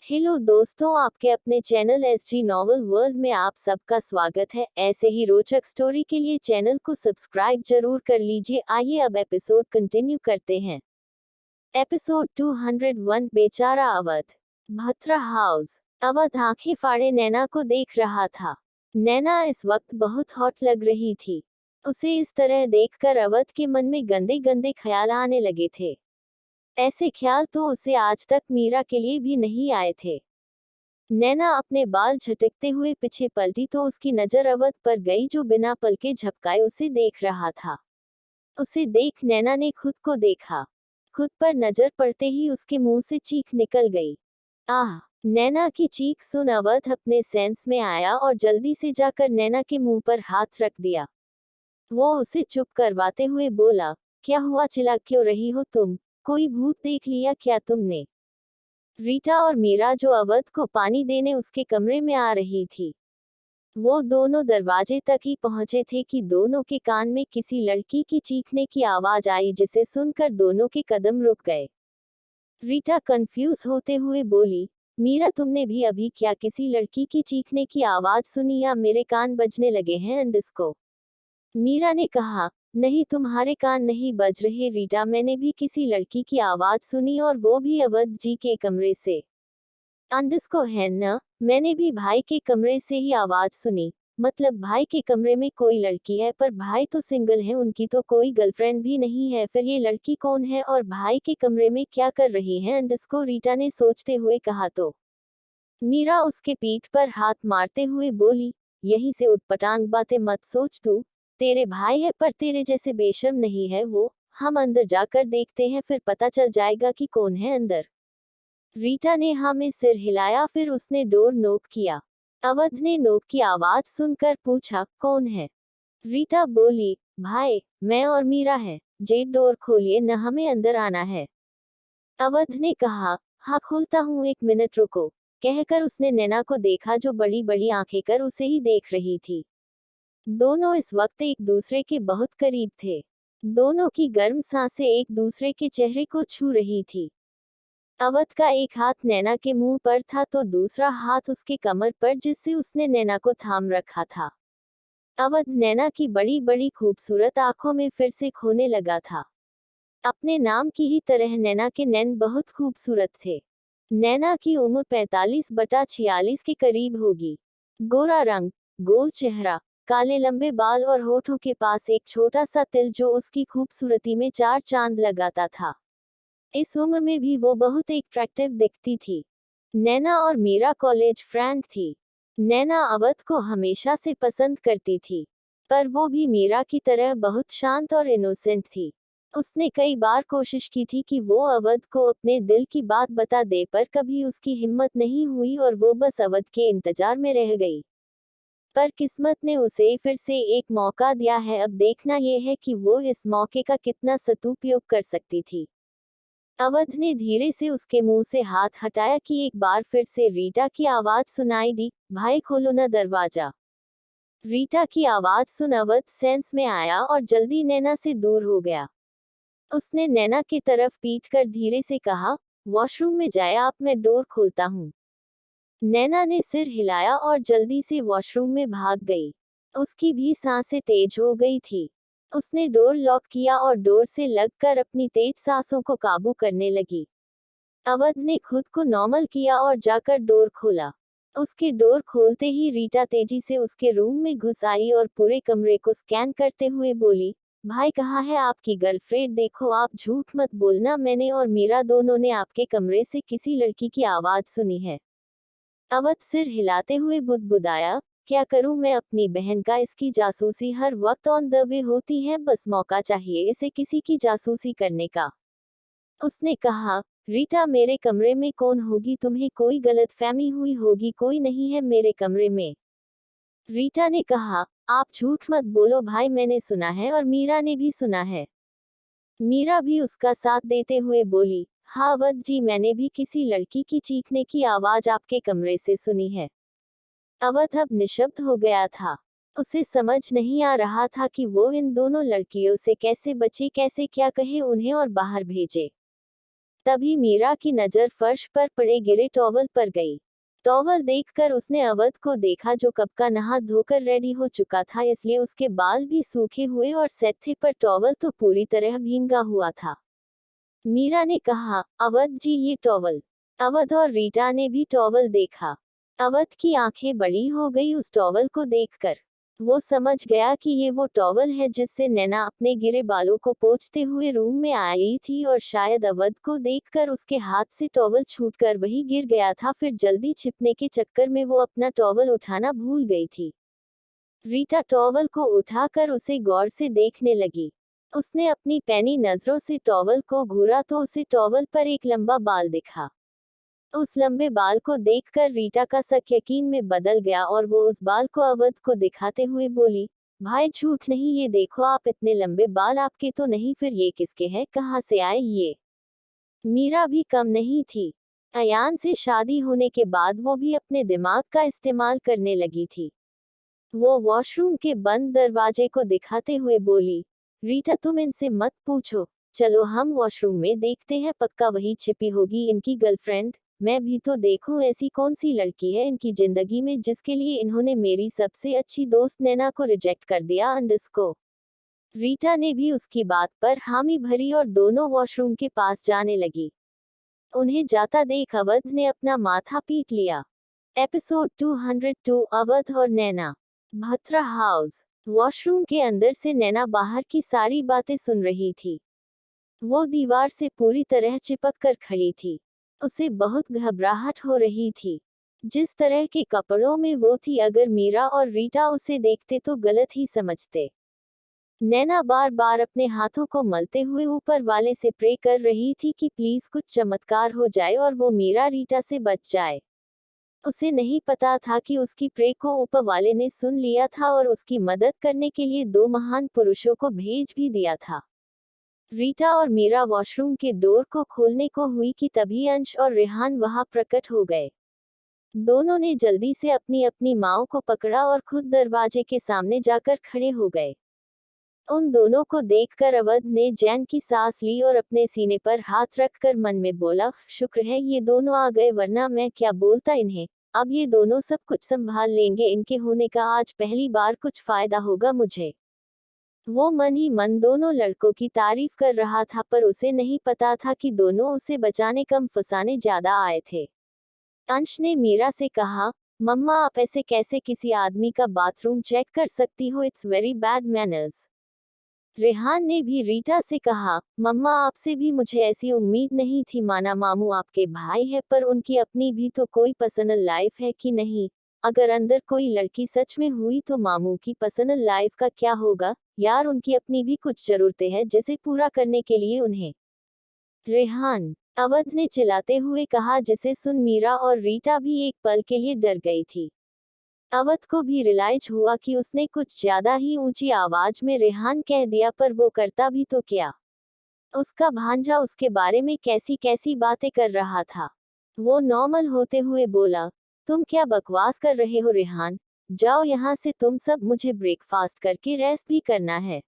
Hello दोस्तों, आपके अपने चैनल एसजी नॉवल वर्ल्ड में आप सबका स्वागत है। ऐसे ही रोचक स्टोरी के लिए चैनल को सब्सक्राइब जरूर कर लीजिए। आइए अब एपिसोड कंटिन्यू करते हैं। एपिसोड 201 बेचारा अवध। भत्रा हाउस। अवध आंखें फाड़े नैना को देख रहा था। नैना इस वक्त बहुत हॉट लग रही थी। उसे इस तरह देखकर अवध के मन में गंदे गंदे ख्याल आने लगे थे। ऐसे ख्याल तो उसे आज तक मीरा के लिए भी नहीं आए थे। नैना अपने बाल झटकते हुए पीछे पलटी तो उसकी नजर अवध पर गई, जो बिना पलके झपकाए उसे देख रहा था। उसे देख नैना ने खुद को देखा। खुद पर नजर पड़ते ही उसके मुंह से चीख निकल गई। आह! नैना की चीख सुन अवध अपने सेंस में आया और जल्दी से जाकर नैना के मुंह पर हाथ रख दिया। वो उसे चुप करवाते हुए बोला, क्या हुआ, चिल्ला क्यों रही हो तुम? कोई भूत देख लिया क्या तुमने? रीटा और मीरा, जो अवध को पानी देने उसके कमरे में आ रही थी, वो दोनों दरवाजे तक ही पहुंचे थे कि दोनों के कान में किसी लड़की की चीखने की आवाज आई, जिसे सुनकर दोनों के कदम रुक गए। रीटा कंफ्यूज होते हुए बोली, मीरा तुमने भी अभी क्या किसी लड़की की चीखने की आवाज सुनी या मेरे कान बजने लगे हैं अंडिस्को? मीरा ने कहा, नहीं तुम्हारे कान नहीं बज रहे रीटा, मैंने भी किसी लड़की की आवाज सुनी और वो भी अवध जी के कमरे से। अंडिस्को है न? मैंने भी भाई के कमरे से ही आवाज सुनी। मतलब भाई के कमरे में कोई लड़की है, पर भाई तो सिंगल है, उनकी तो कोई गर्लफ्रेंड भी नहीं है। फिर ये लड़की कौन है और भाई के कमरे में क्या कर रही है अंडिस्को? रीटा ने सोचते हुए कहा तो मीरा उसके पीठ पर हाथ मारते हुए बोली, यहीं से उटपटांग बातें मत सोच तू। तेरे भाई है पर तेरे जैसे बेशर्म नहीं है वो। हम अंदर जाकर देखते हैं, फिर पता चल जाएगा कि कौन है अंदर। रीटा ने हाँ में सिर हिलाया, फिर उसने डोर नॉक किया। अवध ने नॉक की आवाज सुनकर पूछा, कौन है? रीटा बोली, भाई, मैं और मीरा है। जेट डोर खोलिए न, हमें अंदर आना है। अवध ने कहा, हाँ खोलता हूँ, एक मिनट रुको। कहकर उसने नैना को देखा, जो बड़ी बड़ी आंखें कर उसे ही देख रही थी। दोनों इस वक्त एक दूसरे के बहुत करीब थे। दोनों की गर्म सांसें एक दूसरे के चेहरे को छू रही थी। अवध का एक हाथ नैना के मुंह पर था तो दूसरा हाथ उसके कमर पर, जिससे उसने नैना को थाम रखा था। अवध नैना की बड़ी बड़ी खूबसूरत आंखों में फिर से खोने लगा था। अपने नाम की ही तरह नैना के नैन बहुत खूबसूरत थे। नैना की उम्र 45/46 के करीब होगी। गोरा रंग, गोल चेहरा, काले लंबे बाल और होठों के पास एक छोटा सा तिल, जो उसकी खूबसूरती में चार चांद लगाता था। इस उम्र में भी वो बहुत अट्रैक्टिव दिखती थी। नैना और मीरा कॉलेज फ्रेंड थी। नैना अवध को हमेशा से पसंद करती थी, पर वो भी मीरा की तरह बहुत शांत और इनोसेंट थी। उसने कई बार कोशिश की थी कि वो अवध को अपने दिल की बात बता दे, पर कभी उसकी हिम्मत नहीं हुई और वो बस अवध के इंतजार में रह गई। पर किस्मत ने उसे फिर से एक मौका दिया है। अब देखना यह है कि वो इस मौके का कितना सदुपयोग कर सकती थी। अवध ने धीरे से उसके मुंह से हाथ हटाया कि एक बार फिर से रीटा की आवाज सुनाई दी, भाई खोलो ना दरवाजा। रीटा की आवाज सुन अवध सेंस में आया और जल्दी नैना से दूर हो गया। उसने नैना की तरफ पीट कर धीरे से कहा, वॉशरूम में जाए आप, मैं डोर खोलता हूँ। नैना ने सिर हिलाया और जल्दी से वॉशरूम में भाग गई। उसकी भी सांसें तेज हो गई थी। उसने डोर लॉक किया और डोर से लगकर अपनी तेज सांसों को काबू करने लगी। अवध ने खुद को नॉर्मल किया और जाकर डोर खोला। उसके डोर खोलते ही रीटा तेजी से उसके रूम में घुस आई और पूरे कमरे को स्कैन करते हुए बोली, भाई कहाँ है आपकी गर्लफ्रेंड? देखो आप झूठ मत बोलना, मैंने और मीरा दोनों ने आपके कमरे से किसी लड़की की आवाज सुनी है। अवध सिर हिलाते हुए बुदबुदाया, क्या करूं मैं अपनी बहन का? इसकी जासूसी हर वक्त ऑन द वे होती है, बस मौका चाहिए इसे किसी की जासूसी करने का। उसने कहा, रीटा मेरे कमरे में कौन होगी? तुम्हें कोई गलतफहमी हुई होगी, कोई नहीं है मेरे कमरे में। रीटा ने कहा, आप झूठ मत बोलो भाई, मैंने सुना है और मीरा ने भी सुना है। मीरा भी उसका साथ देते हुए बोली, हाँ अवध जी, मैंने भी किसी लड़की की चीखने की आवाज आपके कमरे से सुनी है। अवध अब निशब्द हो गया था। उसे समझ नहीं आ रहा था कि वो इन दोनों लड़कियों से कैसे बचे, कैसे क्या कहे उन्हें और बाहर भेजे। तभी मीरा की नजर फर्श पर पड़े गिरे टॉवल पर गई। टॉवल देखकर उसने अवध को देखा, जो कब का नहा धोकर रेडी हो चुका था, इसलिए उसके बाल भी सूखे हुए और सेट थे, पर टॉवल तो पूरी तरह भींगा हुआ था। मीरा ने कहा, अवध जी, ये टॉवल। अवध और रीटा ने भी टॉवल देखा। अवध की आंखें बड़ी हो गई उस टॉवल को देखकर। वो समझ गया कि ये वो टॉवल है जिससे नैना अपने गिरे बालों को पोंछते हुए रूम में आई थी, और शायद अवध को देखकर उसके हाथ से टॉवल छूटकर वही गिर गया था। फिर जल्दी छिपने के चक्कर में वो अपना टॉवल उठाना भूल गई थी। रीटा टॉवल को उठाकर उसे गौर से देखने लगी। उसने अपनी पैनी नजरों से टॉवल को घूरा तो उसे टॉवल पर एक लंबा बाल दिखा। उस लंबे बाल को देखकर रीटा का शक यकीन में बदल गया, और वो उस बाल को अवध को दिखाते हुए बोली, भाई झूठ नहीं, ये देखो आप, इतने लंबे बाल आपके तो नहीं, फिर ये किसके हैं, कहाँ से आए ये? मीरा भी कम नहीं थी। अयान से शादी होने के बाद वो भी अपने दिमाग का इस्तेमाल करने लगी थी। वो वॉशरूम के बंद दरवाजे को दिखाते हुए बोली, रीटा तुम इनसे मत पूछो, चलो हम वॉशरूम में देखते हैं, पक्का वही छिपी होगी इनकी गर्लफ्रेंड। मैं भी तो देखूं ऐसी कौन सी लड़की है इनकी जिंदगी में जिसके लिए इन्होंने मेरी सबसे अच्छी दोस्त नैना को रिजेक्ट कर दिया अंडस्को। रीटा ने भी उसकी बात पर हामी भरी और दोनों वॉशरूम के पास जाने लगी। उन्हें जाता देख अवध ने अपना माथा पीट लिया। एपिसोड 202 अवध और नैना। भत्रा हाउस। वॉशरूम के अंदर से नैना बाहर की सारी बातें सुन रही थी। वो दीवार से पूरी तरह चिपक कर खड़ी थी। उसे बहुत घबराहट हो रही थी। जिस तरह के कपड़ों में वो थी, अगर मीरा और रीटा उसे देखते तो गलत ही समझते। नैना बार बार अपने हाथों को मलते हुए ऊपर वाले से प्रे कर रही थी कि प्लीज कुछ चमत्कार हो जाए और वो मीरा रीटा से बच जाए। उसे नहीं पता था कि उसकी प्रे को ऊपर वाले ने सुन लिया था और उसकी मदद करने के लिए दो महान पुरुषों को भेज भी दिया था। रीटा और मीरा वॉशरूम के डोर को खोलने को हुई कि तभी अंश और रेहान वहां प्रकट हो गए। दोनों ने जल्दी से अपनी अपनी माओ को पकड़ा और खुद दरवाजे के सामने जाकर खड़े हो गए। उन दोनों को देखकर अवध ने चैन की सांस ली और अपने सीने पर हाथ रखकर मन में बोला, शुक्र है ये दोनों आ गए, वरना मैं क्या बोलता इन्हें। अब ये दोनों सब कुछ संभाल लेंगे, इनके होने का आज पहली बार कुछ फायदा होगा मुझे। वो मन ही मन दोनों लड़कों की तारीफ कर रहा था, पर उसे नहीं पता था कि दोनों उसे बचाने कम फंसाने ज्यादा आए थे। अंश ने मीरा से कहा, मम्मा आप ऐसे कैसे किसी आदमी का बाथरूम चेक कर सकती हो, it's very bad manners. Rehan ने भी रीटा से कहा, मम्मा आपसे भी मुझे ऐसी उम्मीद नहीं थी, माना मामू आपके भाई है, पर उनकी अपनी भी तो कोई पर्सनल लाइफ है कि नहीं। अगर अंदर कोई लड़की सच में हुई तो मामू की पर्सनल लाइफ का क्या होगा यार, उनकी अपनी भी कुछ जरूरतें हैं जिसे पूरा करने के लिए उन्हें। रेहान, अवध ने चिल्लाते हुए कहा, जिसे सुन मीरा और रीटा भी एक पल के लिए डर गई थी। अवध को भी रियलाइज हुआ कि उसने कुछ ज्यादा ही ऊंची आवाज में रेहान कह दिया, पर वो करता भी तो क्या। उसका भांजा उसके बारे में कैसी कैसी बातें कर रहा था। वो नॉर्मल होते हुए बोला, तुम क्या बकवास कर रहे हो रेहान, जाओ यहाँ से तुम सब, मुझे ब्रेकफास्ट करके रेस्ट भी करना है।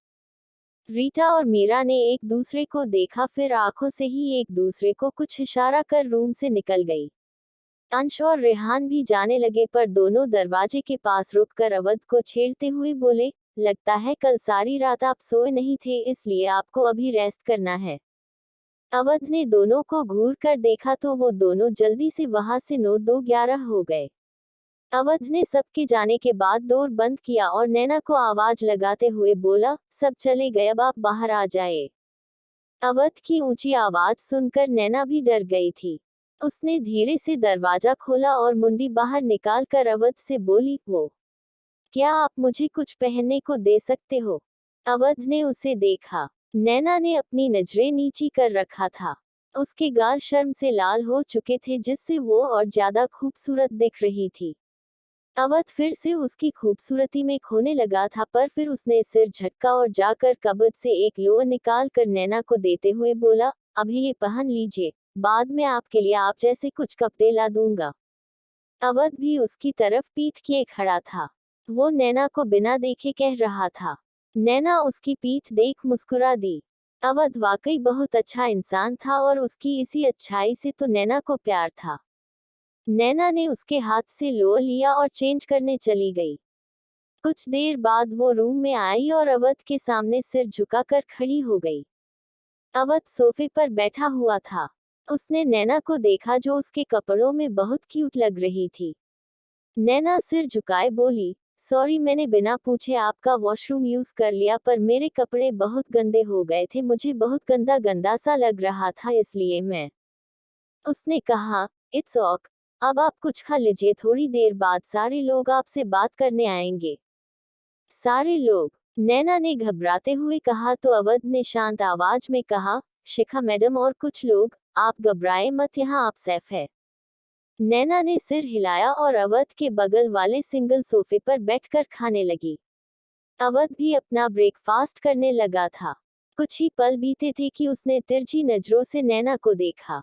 रीटा और मीरा ने एक दूसरे को देखा, फिर आंखों से ही एक दूसरे को कुछ इशारा कर रूम से निकल गई। अंश और रेहान भी जाने लगे, पर दोनों दरवाजे के पास रुककर अवध को छेड़ते हुए बोले, लगता है कल सारी रात आप सोए नहीं थे, इसलिए आपको अभी रेस्ट करना है। अवध ने दोनों को घूर कर देखा तो वो दोनों जल्दी से वहां से 9-2-11 हो गए। अवध ने सबके जाने के बाद डोर बंद किया और नैना को आवाज लगाते हुए बोला, सब चले गए, अब आप बाहर आ जाए। अवध की ऊंची आवाज सुनकर नैना भी डर गई थी। उसने धीरे से दरवाजा खोला और मुंडी बाहर निकाल कर अवध से बोली, वो क्या आप मुझे कुछ पहनने को दे सकते हो? अवध ने उसे देखा। नैना ने अपनी नजरें नीची कर रखा था। उसके गाल शर्म से लाल हो चुके थे, जिससे वो और ज्यादा खूबसूरत दिख रही थी। अवध फिर से उसकी खूबसूरती में खोने लगा था, पर फिर उसने सिर झटका और जाकर कबर्ड से एक लोअर निकाल कर नैना को देते हुए बोला, अभी ये पहन लीजिए, बाद में आपके लिए आप जैसे कुछ कपड़े ला दूंगा। अवध भी उसकी तरफ पीठ किए खड़ा था। वो नैना को बिना देखे कह रहा था। नैना उसकी पीठ देख मुस्कुरा दी। अवध वाकई बहुत अच्छा इंसान था और उसकी इसी अच्छाई से तो नैना को प्यार था। नैना ने उसके हाथ से लो लिया और चेंज करने चली गई। कुछ देर बाद वो रूम में आई और अवध के सामने सिर झुकाकर खड़ी हो गई। अवध सोफे पर बैठा हुआ था। उसने नैना को देखा जो उसके कपड़ों में बहुत क्यूट लग रही थी। नैना सिर झुकाए बोली, सॉरी मैंने बिना पूछे आपका वॉशरूम यूज कर लिया पर मेरे कपड़े बहुत गंदे हो गए थे, मुझे बहुत गंदा गंदा सा लग रहा था इसलिए मैं। उसने कहा, इट्स ऑक, अब आप कुछ खा लीजिए, थोड़ी देर बाद सारे लोग आपसे बात करने आएंगे। सारे लोग? नैना ने घबराते हुए कहा तो अवध ने शांत आवाज में कहा, शिखा मैडम और कुछ लोग, आप घबराए मत, यहाँ आप सेफ है। नैना ने सिर हिलाया और अवध के बगल वाले सिंगल सोफे पर बैठकर खाने लगी। अवध भी अपना ब्रेकफास्ट करने लगा था। कुछ ही पल बीते थे कि उसने तिरछी नजरों से नैना को देखा।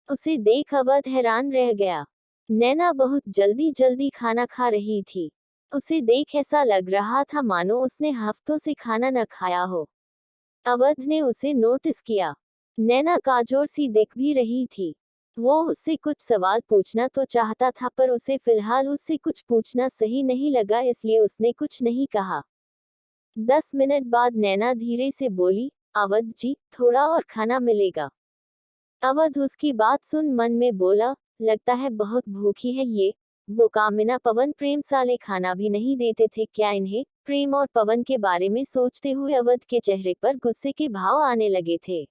उसे देख अवध हैरान रह गया। नैना बहुत जल्दी जल्दी खाना खा रही थी। उसे देख ऐसा लग रहा था मानो उसने हफ्तों से खाना न खाया हो। अवध ने उसे नोटिस किया। नैना काजोर सी दिख भी रही थी। वो उससे कुछ सवाल पूछना तो चाहता था पर उसे फिलहाल उससे कुछ पूछना सही नहीं लगा, इसलिए उसने कुछ नहीं कहा। 10 मिनट बाद नैना धीरे से बोली, अवध जी, थोड़ा और खाना मिलेगा। अवध उसकी बात सुन मन में बोला, लगता है बहुत भूखी है ये। वो कामिना पवन प्रेम साले खाना भी नहीं देते थे क्या इन्हें? प्रेम और पवन के बारे में सोचते हुए अवध के चेहरे पर गुस्से के भाव आने लगे थे।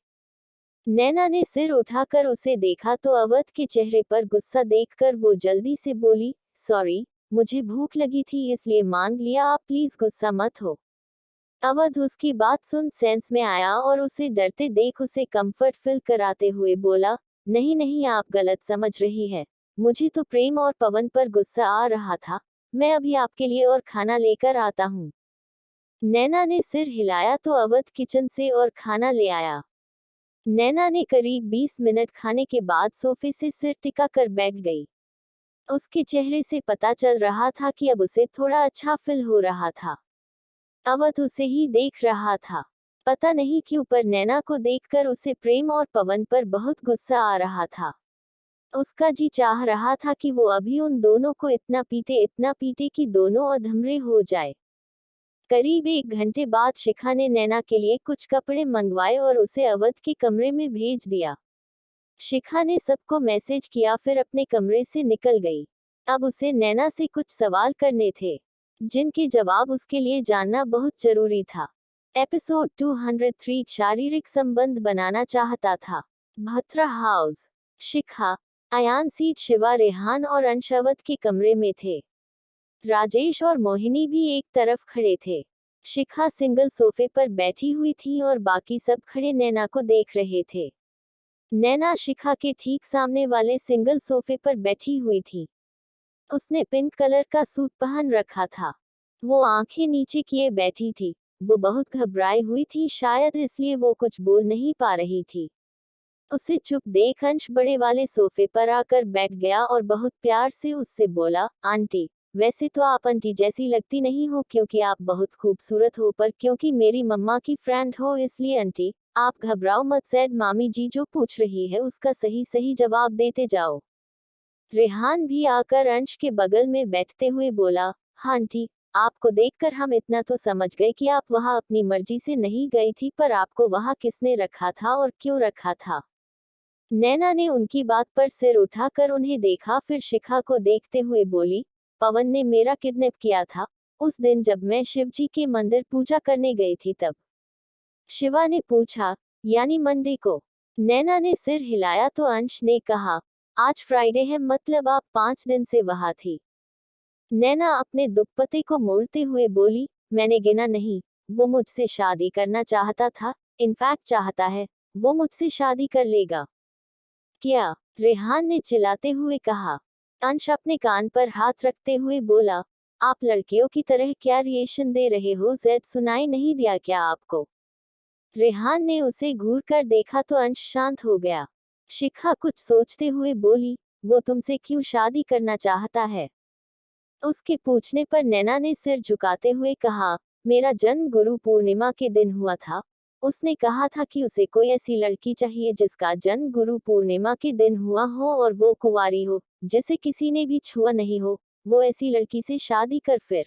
नैना ने सिर उठाकर उसे देखा तो अवध के चेहरे पर गुस्सा देखकर वो जल्दी से बोली, सॉरी, मुझे भूख लगी थी इसलिए मांग लिया, आप प्लीज गुस्सा मत हो। अवध उसकी बात सुन सेंस में आया और उसे डरते देख उसे कंफर्ट फील कराते हुए बोला, नहीं नहीं, आप गलत समझ रही है, मुझे तो प्रेम और पवन पर गुस्सा आ रहा था। मैं अभी आपके लिए और खाना लेकर आता हूँ। नैना ने सिर हिलाया तो अवध किचन से और खाना ले आया। नैना ने करीब 20 मिनट खाने के बाद सोफे से सिर टिका कर बैठ गई। उसके चेहरे से पता चल रहा था कि अब उसे थोड़ा अच्छा फील हो रहा था। अवध उसे ही देख रहा था। पता नहीं क्यों पर नैना को देखकर उसे प्रेम और पवन पर बहुत गुस्सा आ रहा था। उसका जी चाह रहा था कि वो अभी उन दोनों को इतना पीटे कि दोनों अधमरे हो जाए। करीब 1 घंटे बाद शिखा ने नैना के लिए कुछ कपड़े मंगवाए और उसे अवध के कमरे में भेज दिया। शिखा ने सबको मैसेज किया फिर अपने कमरे से निकल गई। अब उसे नैना से कुछ सवाल करने थे, जिनके जवाब उसके लिए जानना बहुत जरूरी था। एपिसोड 203 शारीरिक संबंध बनाना चाहता था। भत्रा हाउस। शिखा, अयान सीट, शिवा, रेहान और अंश अवध के कमरे में थे। राजेश और मोहिनी भी एक तरफ खड़े थे। शिखा सिंगल सोफे पर बैठी हुई थी और बाकी सब खड़े नैना को देख रहे थे। नैना शिखा के ठीक सामने वाले सिंगल सोफे पर बैठी हुई थी। उसने पिंक कलर का सूट पहन रखा था। वो आंखें नीचे किए बैठी थी। वो बहुत घबराई हुई थी, शायद इसलिए वो कुछ बोल नहीं पा रही थी। उसे चुप देख अंश बड़े वाले सोफे पर आकर बैठ गया और बहुत प्यार से उससे बोला, आंटी, वैसे तो आप आंटी जैसी लगती नहीं हो क्योंकि आप बहुत खूबसूरत हो, पर क्योंकि मेरी मम्मा की फ्रेंड हो इसलिए आंटी, आप घबराओ मत, सैड मामी जी जो पूछ रही है उसका सही सही जवाब देते जाओ। रेहान भी आकर अंश के बगल में बैठते हुए बोला, हाँ आंटी, आपको देखकर हम इतना तो समझ गए कि आप वहाँ अपनी मर्जी से नहीं गई थी, पर आपको वहाँ किसने रखा था और क्यों रखा था? नैना ने उनकी बात पर सिर उठाकर उन्हें देखा, फिर शिखा को देखते हुए बोली, पवन ने मेरा किडनैप किया था, उस दिन जब मैं शिवजी के मंदिर पूजा करने गई थी तब। शिवा ने पूछा, यानी मंडे को? नैना ने सिर हिलाया तो अंश ने कहा, आज फ्राइडे है, मतलब आप 5 दिन से वहां थी। नैना अपने दुपट्टे को मोड़ते हुए बोली, मैंने गिना नहीं, वो मुझसे शादी करना चाहता था, इनफैक्ट चाहता है, वो मुझसे शादी कर लेगा। क्या? रेहान ने चिल्लाते हुए कहा। अंश अपने कान पर हाथ रखते हुए बोला, आप लड़कियों की तरह क्या रिएक्शन दे रहे हो, ज़ेड सुनाई नहीं दिया क्या आपको? रेहान ने उसे घूर कर देखा तो अंश शांत हो गया। शिखा कुछ सोचते हुए बोली, वो तुमसे क्यों शादी करना चाहता है? उसके पूछने पर नैना ने सिर झुकाते हुए कहा, मेरा जन्म गुरु पूर्णिमा के दिन हुआ था, उसने कहा था कि उसे कोई ऐसी लड़की चाहिए जिसका जन्म गुरु पूर्णिमा के दिन हुआ हो और वो कुंवारी हो, जिसे किसी ने भी छुआ नहीं हो। वो ऐसी लड़की से शादी कर फिर।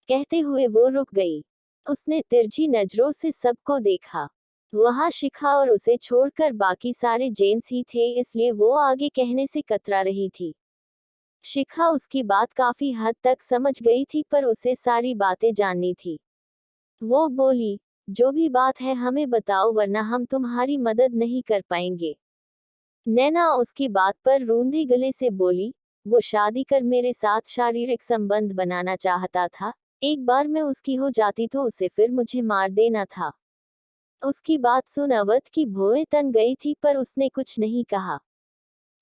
कहते हुए वो रुक गई। उसने तिरछी नजरों से सबको देखा। वहां शिखा और उसे छोड़कर बाकी सारे जेंट्स ही थे, इसलिए वो आगे कहने से कतरा रही थी। शिखा उसकी बात काफी हद तक समझ गई थी, पर उसे सारी बातें जाननी थी। वो बोली, जो भी बात है हमें बताओ, वरना हम तुम्हारी मदद नहीं कर पाएंगे। नैना उसकी बात पर रूंधे गले से बोली, वो शादी कर मेरे साथ शारीरिक संबंध बनाना चाहता था। एक बार मैं उसकी हो जाती तो उसे फिर मुझे मार देना था। उसकी बात सुन अवध की भौहें तन गई थी, पर उसने कुछ नहीं कहा।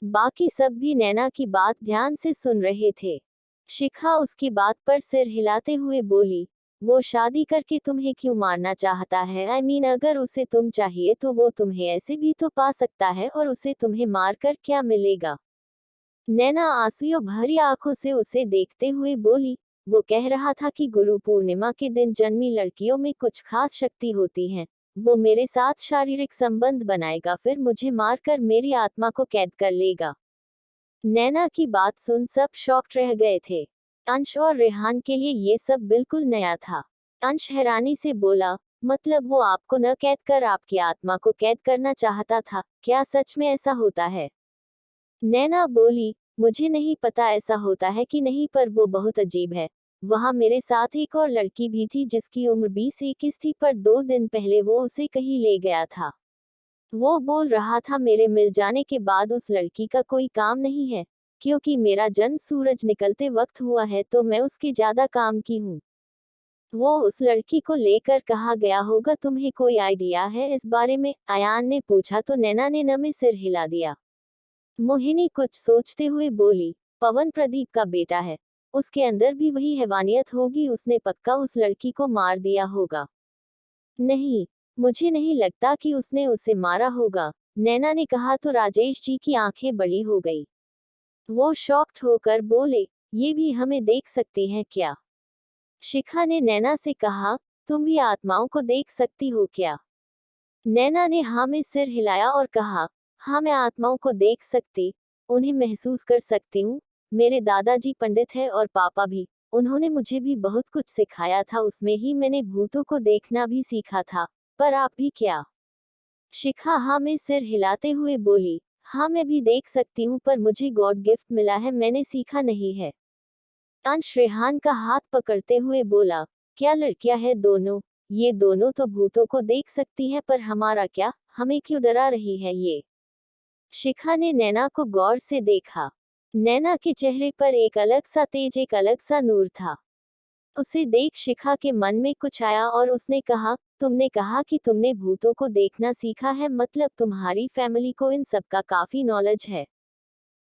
बाकी सब भी नैना की बात ध्यान से सुन रहे थे। शिखा उसकी बात पर सिर हिलाते हुए बोली, वो शादी करके तुम्हें क्यों मारना चाहता है? अगर उसे तुम चाहिए तो वो तुम्हें ऐसे भी तो पा सकता है, और उसे तुम्हें मारकर क्या मिलेगा? नैना आंसुओं भरी आंखों से उसे देखते हुए बोली, वो कह रहा था कि गुरु पूर्णिमा के दिन जन्मी लड़कियों में कुछ खास शक्ति होती है। वो मेरे साथ शारीरिक संबंध बनाएगा, फिर मुझे मारकर मेरी आत्मा को कैद कर लेगा। नैना की बात सुन सब शॉक्ड रह गए थे। अंश और रेहान के लिए ये सब बिल्कुल नया था। अंश हैरानी से बोला, मतलब वो आपको न कैद कर आपकी आत्मा को कैद करना चाहता था? क्या सच में ऐसा होता है? नैना बोली, मुझे नहीं पता ऐसा होता है कि नहीं, पर वो बहुत अजीब है। वहां मेरे साथ एक और लड़की भी थी जिसकी उम्र 20-21 थी, पर 2 दिन पहले वो उसे कहीं ले गया था। वो बोल रहा था मेरे मिल जाने के बाद उस लड़की का कोई काम नहीं है, क्योंकि मेरा जन्म सूरज निकलते वक्त हुआ है तो मैं उसके ज्यादा काम की हूँ। वो उस लड़की को लेकर कहाँ गया होगा? तुम्हें कोई आइडिया है इस बारे में? अयान ने पूछा तो नैना ने नमे सिर हिला दिया। मोहिनी कुछ सोचते हुए बोली, पवन प्रदीप का बेटा है। उसके अंदर भी वही हैवानियत होगी, उसने पक्का उस लड़की को मार दिया होगा। नहीं, मुझे नहीं लगता कि उसने उसे मारा होगा, नैना ने कहा तो राजेश जी की आंखें बड़ी हो गई। वो शॉक्ड होकर बोले, ये भी हमें देख सकती हैं क्या? शिखा ने नैना से कहा, तुम भी आत्माओं को देख सकती हो क्या? नैना ने हाँ में सिर हिलाया और कहा, हाँ मैं आत्माओं को देख सकती, उन्हें महसूस कर सकती हूँ। मेरे दादाजी पंडित है और पापा भी, उन्होंने मुझे भी बहुत कुछ सिखाया था, उसमें ही मैंने भूतों को देखना भी सीखा था। पर आप भी क्या? शिखा हाँ में सिर हिलाते हुए बोली, हाँ मैं भी देख सकती हूँ, पर मुझे गॉड गिफ्ट मिला है, मैंने सीखा नहीं है। अंश रेहान का हाथ पकड़ते हुए बोला, क्या लड़कियां हैं दोनों? ये दोनों तो भूतों को देख सकती है, पर हमारा क्या? हमें क्यों डरा रही है ये? शिखा ने नैना को गौर से देखा। नैना के चेहरे पर एक अलग सा तेज, एक अलग सा नूर था। उसे देख शिखा के मन में कुछ आया और उसने कहा, तुमने कहा कि तुमने भूतों को देखना सीखा है, मतलब तुम्हारी फैमिली को इन सब का काफी नॉलेज है।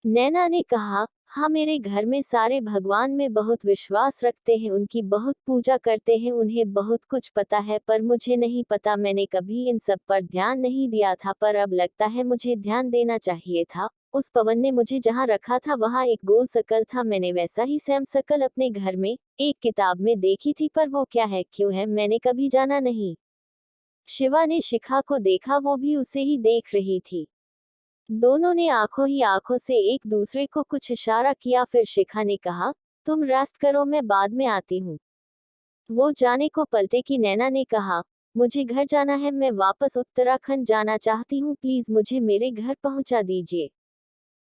नैना ने कहा, हाँ मेरे घर में सारे भगवान में बहुत विश्वास रखते हैं, उनकी बहुत पूजा करते हैं, उन्हें बहुत कुछ पता है, पर मुझे नहीं पता, मैंने कभी इन सब पर ध्यान नहीं दिया था, पर अब लगता है मुझे ध्यान देना चाहिए था। उस पवन ने मुझे जहाँ रखा था वहाँ एक गोल शकल था, मैंने वैसा ही सेम शकल अपने घर में एक किताब में देखी थी, पर वो क्या है, क्यों है, मैंने कभी जाना नहीं। शिवा ने शिखा को देखा, वो भी उसे ही देख रही थी। दोनों ने आंखों ही आंखों से एक दूसरे को कुछ इशारा किया, फिर शिखा ने कहा, तुम रेस्ट करो, मैं बाद में आती हूँ। वो जाने को पलटे कि नैना ने कहा, मुझे घर जाना है, मैं वापस उत्तराखंड जाना चाहती हूँ, प्लीज मुझे मेरे घर पहुंचा दीजिए।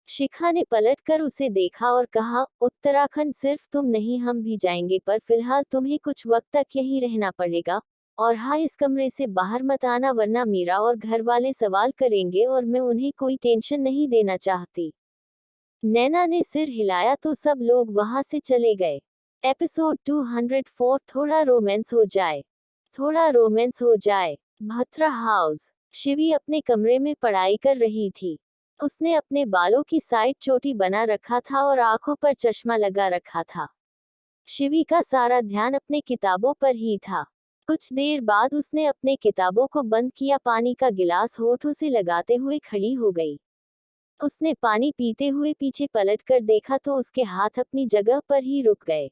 शिखा ने पलटकर उसे देखा और कहा, उत्तराखंड सिर्फ तुम नहीं, हम भी जाएंगे, पर फिलहाल तुम्हें कुछ वक्त तक यहीं रहना पड़ेगा। और हाँ, इस कमरे से बाहर मत आना, वरना मीरा और घर वाले सवाल करेंगे और मैं उन्हें कोई टेंशन नहीं देना चाहती। नैना ने सिर हिलाया तो सब लोग वहां से चले गए। एपिसोड 204, थोड़ा रोमांस हो जाए। थोड़ा रोमांस हो जाए। भत्रा हाउस। शिवी अपने कमरे में पढ़ाई कर रही थी। उसने अपने बालों की साइड चोटी बना रखा था और आंखों पर चश्मा लगा रखा था। शिवी का सारा ध्यान अपने किताबों पर ही था। कुछ देर बाद उसने अपने किताबों को बंद किया, पानी का गिलास होठों से लगाते हुए खड़ी हो गई। उसने पानी पीते हुए पीछे पलटकर देखा तो उसके हाथ अपनी जगह पर ही रुक गए।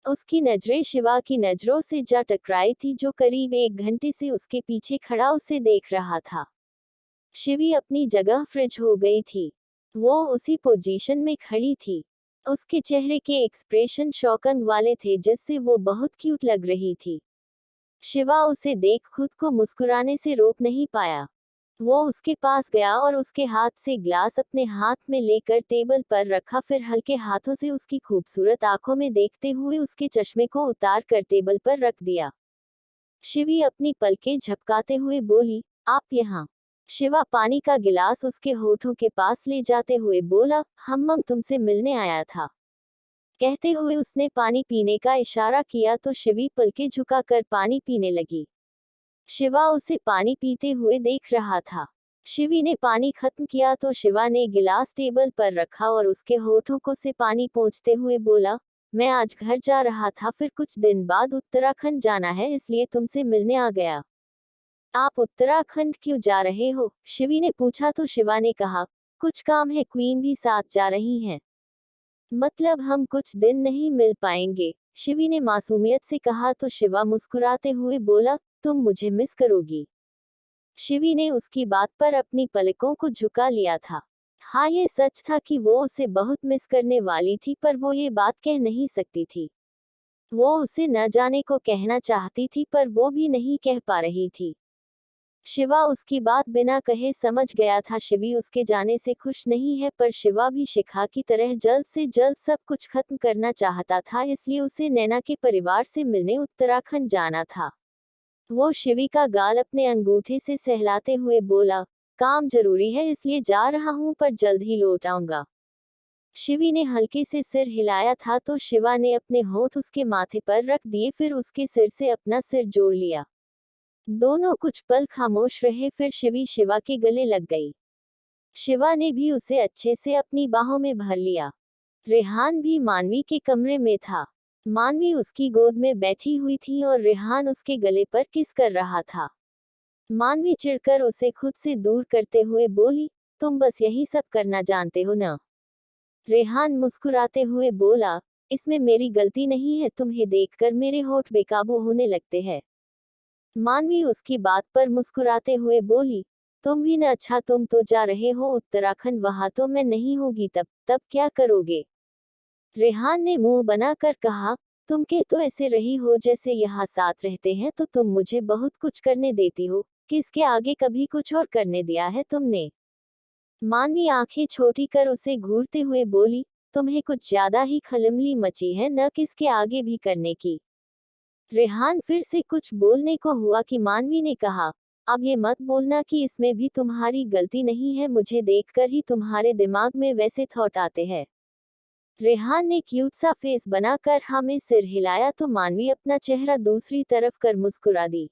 उसकी नजरें शिवा की नजरों से जा टकराई थी, जो करीब 1 घंटे से उसके पीछे खड़ा उसे देख रहा था। शिवी अपनी जगह फ्रिज हो गई थी। वो उसी पोजीशन में खड़ी थी। उसके चेहरे के एक्सप्रेशन शॉकिंग वाले थे, जिससे वो बहुत क्यूट लग रही थी। शिवा उसे देख खुद को मुस्कुराने से रोक नहीं पाया। वो उसके पास गया और उसके हाथ से ग्लास अपने हाथ में लेकर टेबल पर रखा, फिर हल्के हाथों से उसकी खूबसूरत आंखों में देखते हुए उसके चश्मे को उतार कर टेबल पर रख दिया। शिवी अपनी पलकें झपकाते हुए बोली, आप यहाँ। शिवा पानी का गिलास उसके होठों के पास ले जाते हुए बोला, हम तुमसे मिलने आया था। कहते हुए उसने पानी पीने का इशारा किया तो शिवी पलकें झुकाकर पानी पीने लगी। शिवा उसे पानी पीते हुए देख रहा था। शिवी ने पानी खत्म किया तो शिवा ने गिलास टेबल पर रखा और उसके होठों को से पानी पोंछते हुए बोला, मैं आज घर जा रहा था, फिर कुछ दिन बाद उत्तराखंड जाना है, इसलिए तुमसे मिलने आ गया। आप उत्तराखंड क्यों जा रहे हो? शिवी ने पूछा तो शिवा ने कहा, कुछ काम है, क्वीन भी साथ जा रही हैं। मतलब हम कुछ दिन नहीं मिल पाएंगे? शिवी ने मासूमियत से कहा तो शिवा मुस्कुराते हुए बोला, तुम मुझे मिस करोगी? शिवी ने उसकी बात पर अपनी पलकों को झुका लिया था। हाँ, ये सच था कि वो उसे बहुत मिस करने वाली थी, पर वो ये बात कह नहीं सकती थी। वो उसे न जाने को कहना चाहती थी, पर वो भी नहीं कह पा रही थी। शिवा उसकी बात बिना कहे समझ गया था। शिवी उसके जाने से खुश नहीं है, पर शिवा भी शिखा की तरह जल्द से जल्द सब कुछ खत्म करना चाहता था, इसलिए उसे नैना के परिवार से मिलने उत्तराखंड जाना था। वो शिवी का गाल अपने अंगूठे से सहलाते हुए बोला, काम जरूरी है इसलिए जा रहा हूँ, पर जल्द ही लौट आऊंगा। शिवी ने हल्के से सिर हिलाया था तो शिवा ने अपने होंठ उसके माथे पर रख दिए, फिर उसके सिर से अपना सिर जोड़ लिया। दोनों कुछ पल खामोश रहे, फिर शिवी शिवा के गले लग गई। शिवा ने भी उसे अच्छे से अपनी बाहों में भर लिया। रेहान भी मानवी के कमरे में था। मानवी उसकी गोद में बैठी हुई थी और रेहान उसके गले पर किस कर रहा था। मानवी चिढ़कर उसे खुद से दूर करते हुए बोली, तुम बस यही सब करना जानते हो ना? रेहान मुस्कुराते हुए बोला, इसमें मेरी गलती नहीं है, तुम्हें देखकर मेरे होठ बेकाबू होने लगते हैं। मानवी उसकी बात पर मुस्कुराते हुए बोली, तुम भी न? अच्छा, तुम तो जा रहे हो उत्तराखंड, वहां तो मैं नहीं होगी, तब क्या करोगे? रेहान ने मुंह बनाकर कहा, तुम के तो ऐसे रही हो जैसे यहाँ साथ रहते हैं तो तुम मुझे बहुत कुछ करने देती हो, किसके आगे कभी कुछ और करने दिया है तुमने? मानवी आंखें छोटी कर उसे घूरते हुए बोली, तुम्हें कुछ ज्यादा ही खलमली मची है, न किसके आगे भी करने की। रेहान फिर से कुछ बोलने को हुआ कि मानवी ने कहा, अब ये मत बोलना कि इसमें भी तुम्हारी गलती नहीं है, मुझे देखकर ही तुम्हारे दिमाग में वैसे थॉट आते हैं। रेहान ने क्यूट सा फेस बनाकर हाँ में सिर हिलाया तो मानवी अपना चेहरा दूसरी तरफ कर मुस्कुरा दी।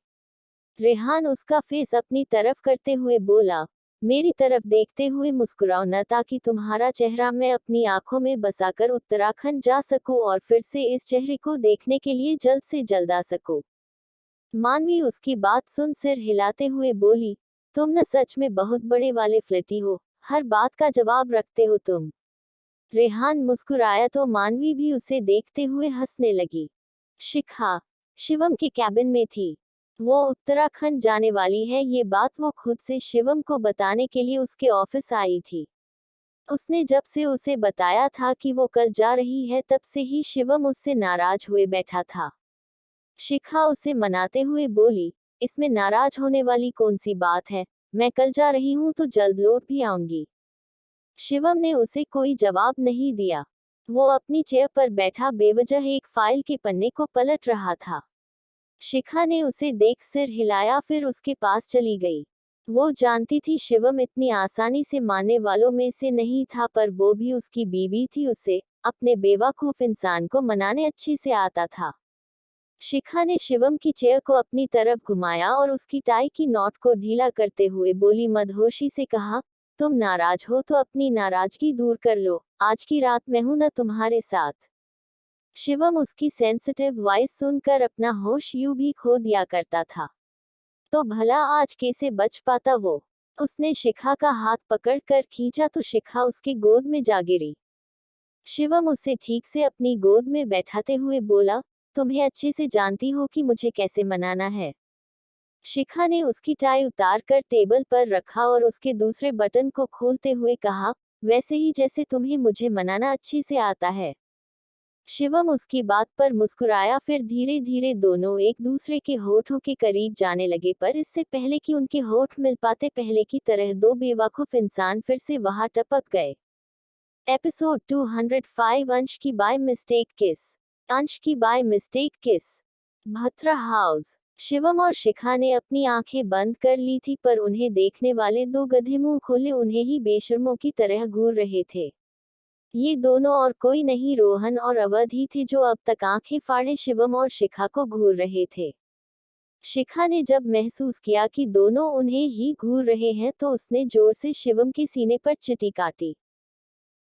रेहान उसका फेस अपनी तरफ करते हुए बोला, मेरी तरफ देखते हुए मुस्कुराओ न, ताकि तुम्हारा चेहरा मैं अपनी आंखों में बसाकर उत्तराखंड जा सकूं और फिर से इस चेहरे को देखने के लिए जल्द से जल्द आ सकूं। मानवी उसकी बात सुन सिर हिलाते हुए बोली, तुम न सच में बहुत बड़े वाले फ्लर्टी हो, हर बात का जवाब रखते हो तुम। रेहान मुस्कुराया तो मानवी भी उसे देखते हुए हंसने लगी। शिखा शिवम के कैबिन में थी। वो उत्तराखंड जाने वाली है, ये बात वो खुद से शिवम को बताने के लिए उसके ऑफिस आई थी। उसने जब से उसे बताया था कि वो कल जा रही है, तब से ही शिवम उससे नाराज हुए बैठा था। शिखा उसे मनाते हुए बोली, इसमें नाराज होने वाली कौन सी बात है, मैं कल जा रही हूँ तो जल्द लौट भी आऊंगी। शिवम ने उसे कोई जवाब नहीं दिया। वो अपनी चेयर पर बैठा बेवजह एक फाइल के पन्ने को पलट रहा था। शिखा ने उसे देख सिर हिलाया, फिर उसके पास चली गई। वो जानती थी शिवम इतनी आसानी से मानने वालों में से नहीं था, पर वो भी उसकी बीवी थी, उसे अपने बेवकूफ इंसान को मनाने अच्छे से आता था। शिखा ने शिवम की चेयर को अपनी तरफ घुमाया और उसकी टाई की नॉट को ढीला करते हुए बोली, मदहोशी से कहा, तुम नाराज हो तो अपनी नाराजगी दूर कर लो, आज की रात मैं हूं ना तुम्हारे साथ। शिवम उसकी सेंसिटिव वॉइस सुनकर अपना होश यूं भी खो दिया करता था। तो भला आज कैसे बच पाता वो? उसने शिखा का हाथ पकड़कर खींचा तो शिखा उसके गोद में जा गिरी। शिवम उसे ठीक से अपनी गोद में बैठाते हुए बोला, तुम्हें अच्छे से जानती हो कि मुझे कैसे मनाना है। शिखा ने उसकी टाई उतार कर टेबल पर रखा और उसके दूसरे बटन को खोलते हुए कहा, वैसे ही जैसे तुम्हें मुझे मनाना अच्छे से आता है। शिवम उसकी बात पर मुस्कुराया, फिर धीरे धीरे दोनों एक दूसरे के होठों के करीब जाने लगे, पर इससे पहले कि उनके होठ मिल पाते पहले की तरह दो बेवकूफ इंसान फिर से वहां टपक गए। एपिसोड 205 अंश की बाय मिस्टेक किस। अंश की बाय मिस्टेक किस। भत्रा हाउस। शिवम और शिखा ने अपनी आंखें बंद कर ली थी, पर उन्हें देखने वाले दो गधे मुंह खोले उन्हें ही बेशर्मों की तरह घूर रहे थे। ये दोनों और कोई नहीं, रोहन और अवध ही थे जो अब तक आंखें फाड़े शिवम और शिखा को घूर रहे थे। शिखा ने जब महसूस किया कि दोनों उन्हें ही घूर रहे हैं तो उसने जोर से शिवम के सीने पर चिटी काटी।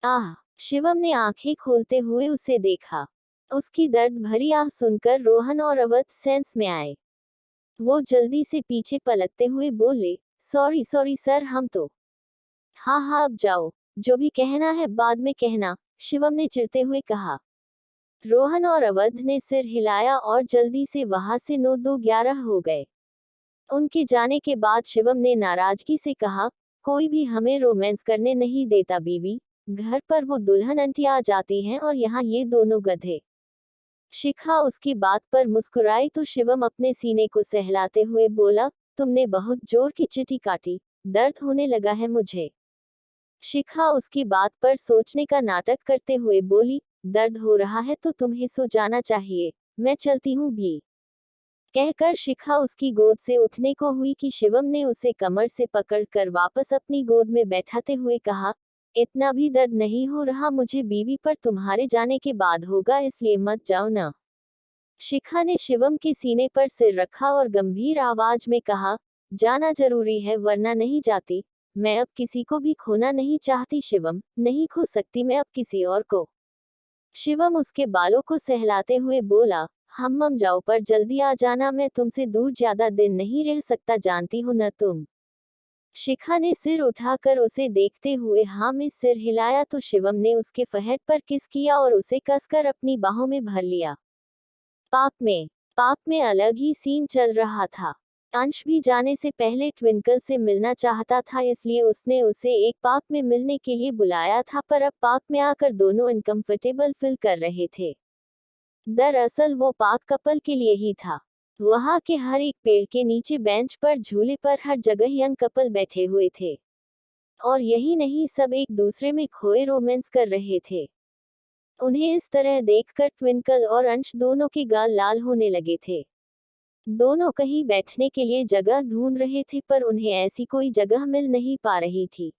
आह! शिवम ने आंखें खोलते हुए उसे देखा। उसकी दर्द भरी आह सुनकर रोहन और अवध सेंस में आए। वो जल्दी से पीछे पलटते हुए बोले, सॉरी सॉरी सर, हम तो। हाँ हाँ, अब जाओ, जो भी कहना है बाद में कहना, शिवम ने चिढ़ते हुए कहा। रोहन और अवध ने सिर हिलाया और जल्दी से वहां से 9-2-11 हो गए। उनके जाने के बाद शिवम ने नाराजगी से कहा, कोई भी हमें रोमांस करने नहीं देता बीवी, घर पर वो दुल्हन आंटी आ जाती हैं और यहाँ ये दोनों गधे। शिखा उसकी बात पर मुस्कुराई तो शिवम अपने सीने को सहलाते हुए बोला, तुमने बहुत जोर की चिटी काटी, दर्द होने लगा है मुझे। शिखा उसकी बात पर सोचने का नाटक करते हुए बोली, दर्द हो रहा है तो तुम्हें सो जाना चाहिए, मैं चलती हूँ भी। कहकर शिखा उसकी गोद से उठने को हुई कि शिवम ने उसे कमर से पकड़कर वापस अपनी गोद में बैठाते हुए कहा, इतना भी दर्द नहीं हो रहा मुझे बीवी, पर तुम्हारे जाने के बाद होगा, इसलिए मत जाओ ना। शिखा ने शिवम के सीने पर सिर रखा और गंभीर आवाज में कहा, जाना जरूरी है वरना नहीं जाती। मैं अब किसी को भी खोना नहीं चाहती शिवम, नहीं खो सकती मैं अब किसी और को। शिवम उसके बालों को सहलाते हुए बोला, हम जाओ पर जल्दी आ जाना, मैं तुमसे दूर ज्यादा दिन नहीं रह सकता, जानती हो न तुम। शिखा ने सिर उठाकर उसे देखते हुए हाँ में सिर हिलाया तो शिवम ने उसके फहद पर किस किया और उसे कसकर अपनी बाहों में भर लिया। पार्क में अलग ही सीन चल रहा था। अंश भी जाने से पहले ट्विंकल से मिलना चाहता था, इसलिए उसने उसे एक पार्क में मिलने के लिए बुलाया था, पर अब पार्क में आकर दोनों अनकंफर्टेबल फील कर रहे थे। दरअसल वो पार्क कपल के लिए ही था। वहां के हर एक पेड़ के नीचे, बेंच पर, झूले पर, हर जगह यंग कपल बैठे हुए थे। और यही नहीं, सब एक दूसरे में खोए रोमांस कर रहे थे। उन्हें इस तरह देखकर ट्विंकल और अंश दोनों के गाल लाल होने लगे थे। दोनों कहीं बैठने के लिए जगह ढूंढ रहे थे, पर उन्हें ऐसी कोई जगह मिल नहीं पा रही थी।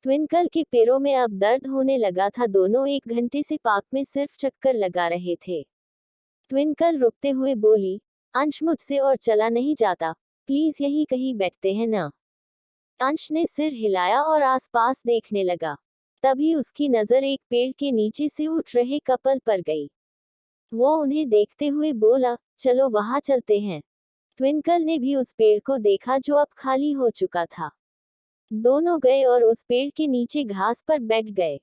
ट्विंकल के पैरों में अब दर्द होने लगा था, दोनों 1 घंटे से पार्क में सिर्फ चक्कर लगा रहे थे। ट्विंकल रुकते हुए बोली, अंश मुझसे और चला नहीं जाता, प्लीज यहीं कहीं बैठते हैं ना। अंश ने सिर हिलाया और आसपास देखने लगा। तभी उसकी नजर एक पेड़ के नीचे से उठ रहे कपल पर गई। वो उन्हें देखते हुए बोला, चलो वहां चलते हैं। ट्विंकल ने भी उस पेड़ को देखा जो अब खाली हो चुका था। दोनों गए और उस पेड़ के नीचे घास पर बैठ गए।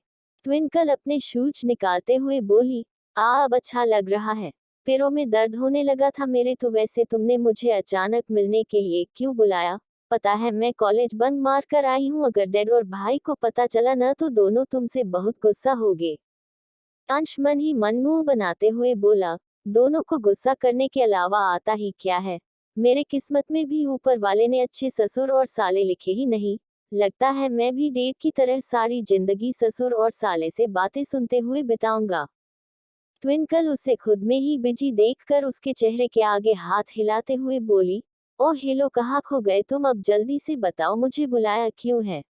ट्विंकल अपने शूज निकालते हुए बोली, अब अच्छा लग रहा है, पैरों में दर्द होने लगा था मेरे तो। वैसे तुमने मुझे अचानक मिलने के लिए क्यों बुलाया? पता है मैं कॉलेज बंक मार कर आई हूँ, अगर डैड और भाई को पता चला ना तो दोनों तुमसे बहुत गुस्सा होगे। अंश मन ही मन मुंह बनाते हुए बोला, दोनों को गुस्सा करने के अलावा आता ही क्या है? मेरे किस्मत में भी ऊपर वाले ने अच्छे ससुर और साले लिखे ही नहीं। लगता है मैं भी डेट की तरह सारी जिंदगी ससुर और साले से बातें सुनते हुए बिताऊंगा। ट्विंकल उसे खुद में ही बिजी देखकर उसके चेहरे के आगे हाथ हिलाते हुए बोली, ओह हेलो, कहाँ खो गए तुम? अब जल्दी से बताओ मुझे बुलाया क्यों है?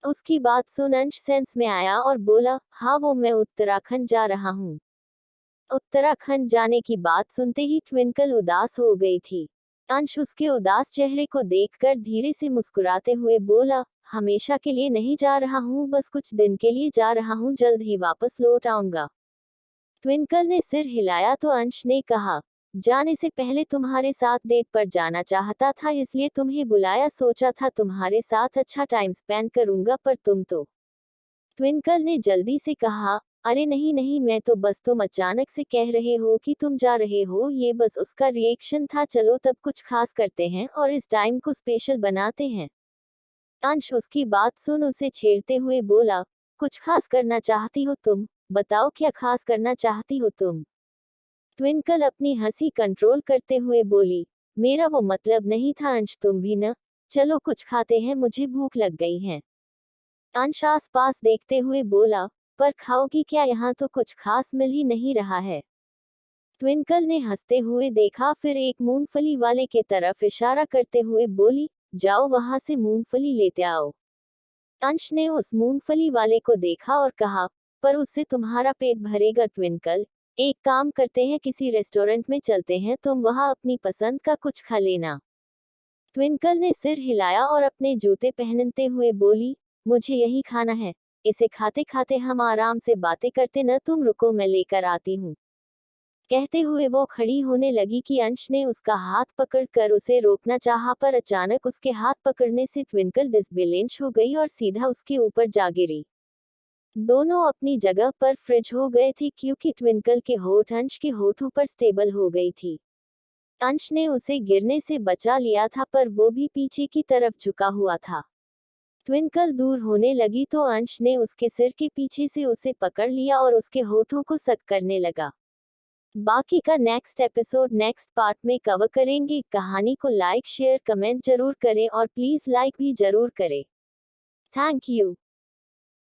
उसकी बात सुन अंश सेंस में आया और बोला, हाँ वो मैं उत्तराखंड जा रहा हूँ। उत्तराखंड जाने की बात सुनते ही ट्विंकल उदास हो गई थी। अंश उसके उदास चेहरे को देखकर धीरे से मुस्कुराते हुए बोला, हमेशा के लिए नहीं जा रहा हूँ, बस कुछ दिन के लिए जा रहा हूँ, जल्द ही वापस लौट आऊंगा। ट्विंकल ने सिर हिलाया तो अंश ने कहा, जाने से पहले तुम्हारे साथ डेट पर जाना चाहता था, इसलिए तुम्हें बुलाया, सोचा था तुम्हारे साथ अच्छा टाइम स्पेंड करूंगा, पर तुम तो। ट्विंकल ने जल्दी से कहा, अरे नहीं नहीं, मैं तो बस, तुम अचानक से कह रहे हो कि तुम जा रहे हो, ये बस उसका रिएक्शन था। चलो तब कुछ खास करते हैं और इस टाइम को स्पेशल बनाते हैं। अंश उसकी बात सुन उसे छेड़ते हुए बोला, कुछ खास करना चाहती हो तुम? बताओ क्या खास करना चाहती हो तुम? ट्विंकल अपनी हंसी कंट्रोल करते हुए बोली, मेरा वो मतलब नहीं था अंश, तुम भी न। चलो कुछ खाते हैं, मुझे भूख लग गई है। अंश आस पास देखते हुए बोला, पर खाओगी क्या? यहाँ तो कुछ खास मिल ही नहीं रहा है। ट्विंकल ने हंसते हुए देखा, फिर एक मूंगफली वाले के तरफ इशारा करते हुए बोली, जाओ वहां से मूंगफली लेते आओ। अंश ने उस मूंगफली वाले को देखा और कहा, पर उससे तुम्हारा पेट भरेगा ट्विंकल। एक काम करते हैं, किसी रेस्टोरेंट में चलते हैं, तुम वहां अपनी पसंद का कुछ खा लेना। ट्विंकल ने सिर हिलाया और अपने जूते पहनते हुए बोली, मुझे यही खाना है। इसे खाते खाते हम आराम से बातें करते, न तुम रुको, मैं लेकर आती हूँ। कहते हुए वो खड़ी होने लगी कि अंश ने उसका हाथ पकड़कर उसे रोकना चाहा, पर अचानक उसके हाथ पकड़ने से ट्विंकल डिसबैलेंस हो गई और सीधा उसके ऊपर जा गिरी। दोनों अपनी जगह पर फ्रिज हो गए थे, क्योंकि ट्विंकल के होठ अंश के होठों पर स्टेबल हो गई थी। अंश ने उसे गिरने से बचा लिया था, पर वो भी पीछे की तरफ झुका हुआ था। ट्विंकल दूर होने लगी तो अंश ने उसके सिर के पीछे से उसे पकड़ लिया और उसके होठों को सक करने लगा। बाकी का नेक्स्ट एपिसोड नेक्स्ट पार्ट में कवर करेंगे। कहानी को लाइक शेयर कमेंट जरूर करें और प्लीज लाइक भी जरूर करें। Thank you.